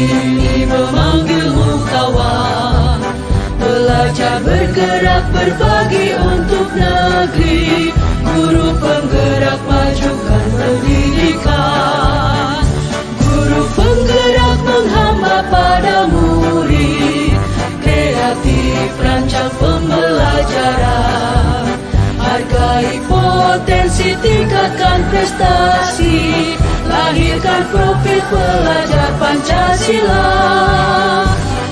ini memanggilmu kawan. Belajar bergerak berbagi untuk negeri, guru penggerak majukan pendidikan. Guru penggerak menghamba pada murid, kreatif rancang pembelajaran. Hargai potensi, tingkatkan prestasi, lahirkan profil pelajar Pancasila.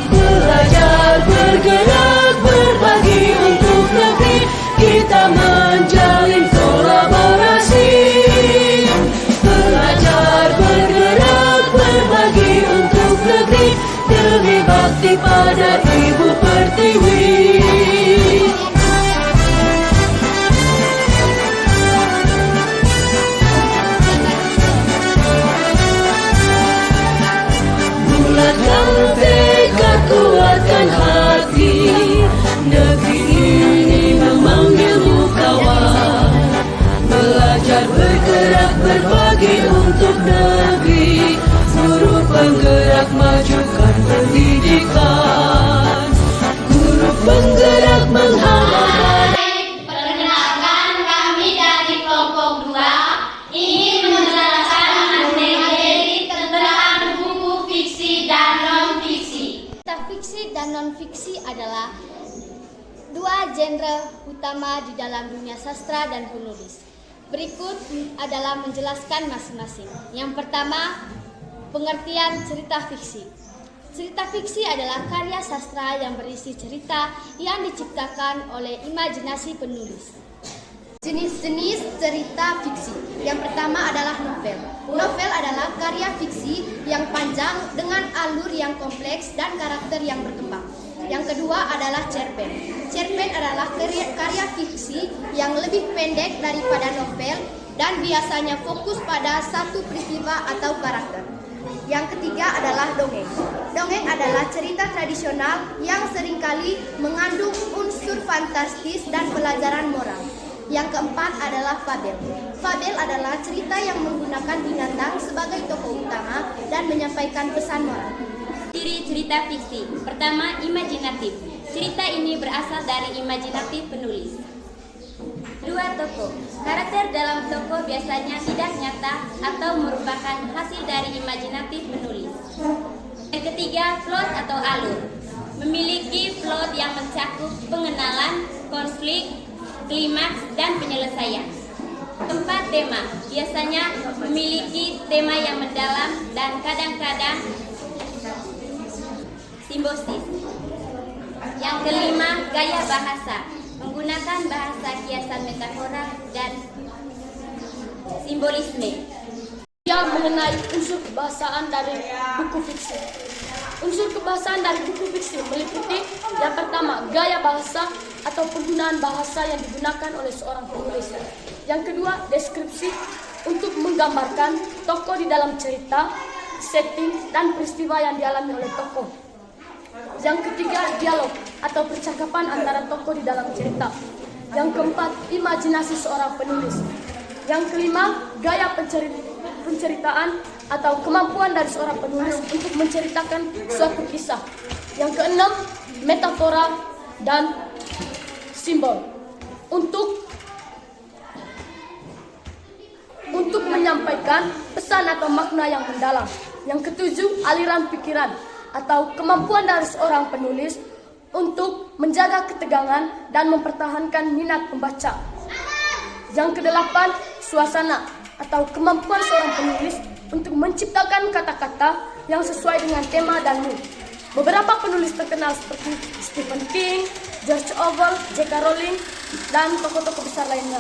Belajar bergerak berbagi untuk negeri, kita menjalin kolaborasi. Belajar bergerak berbagi untuk negeri, demi bakti pada Ibu Pertiwi. Bulatkan tekad, kuatkan hati, negeri ini memanggilmu kawan. Belajar bergerak berbagi untuk negeri, guru penggerak majukan pendidikan. Guru penggerak menghamba. Perkenalkan, kami dari kelompok 2 ingin menjelaskan materi tentang buku fiksi dan non-fiksi. Fiksi dan non-fiksi adalah dua genre utama di dalam dunia sastra dan penulis. Berikut adalah menjelaskan masing-masing. Yang pertama, pengertian cerita fiksi. Cerita fiksi adalah karya sastra yang berisi cerita yang diciptakan oleh imajinasi penulis. Jenis-jenis cerita fiksi. Yang pertama adalah novel. Novel adalah karya fiksi yang panjang dengan alur yang kompleks dan karakter yang berkembang. Yang kedua adalah cerpen. Cerpen adalah karya fiksi yang lebih pendek daripada novel dan biasanya fokus pada satu peristiwa atau karakter. Yang ketiga adalah dongeng. Dongeng adalah cerita tradisional yang seringkali mengandung unsur fantastis dan pelajaran moral. Yang keempat adalah fabel. Fabel adalah cerita yang menggunakan binatang sebagai tokoh utama dan menyampaikan pesan moral. Ciri cerita fiksi. Pertama, imajinatif. Cerita ini berasal dari imajinatif penulis. Dua, tokoh. Karakter dalam tokoh biasanya tidak nyata atau merupakan hasil dari imajinatif penulis. Yang ketiga, plot atau alur. Memiliki plot yang mencakup pengenalan, konflik, klimaks, dan penyelesaian. Keempat, tema. Biasanya memiliki tema yang mendalam dan kadang-kadang simbosis. Yang kelima, gaya bahasa. Menggunakan bahasa kiasan metafora dan simbolisme. Yang mengenai unsur kebahasaan dari buku fiksi. Unsur kebahasaan dari buku fiksi meliputi yang pertama, gaya bahasa atau penggunaan bahasa yang digunakan oleh seorang penulis. Yang kedua, deskripsi untuk menggambarkan tokoh di dalam cerita, setting, dan peristiwa yang dialami oleh tokoh. Yang ketiga, dialog atau percakapan antara tokoh di dalam cerita. Yang keempat, imajinasi seorang penulis. Yang kelima, gaya penceritaan atau kemampuan dari seorang penulis untuk menceritakan suatu kisah. Yang keenam, metafora dan simbol untuk menyampaikan pesan atau makna yang mendalam. Yang ketujuh, aliran pikiran atau kemampuan dari seorang penulis untuk menjaga ketegangan dan mempertahankan minat pembaca. Yang kedelapan, suasana atau kemampuan seorang penulis untuk menciptakan kata-kata yang sesuai dengan tema dan mood. Beberapa penulis terkenal seperti Stephen King, George Orwell, J.K. Rowling, dan tokoh-tokoh besar lainnya.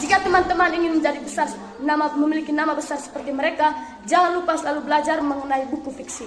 Jika teman-teman ingin menjadi besar, memiliki nama besar seperti mereka, jangan lupa selalu belajar mengenai buku fiksi.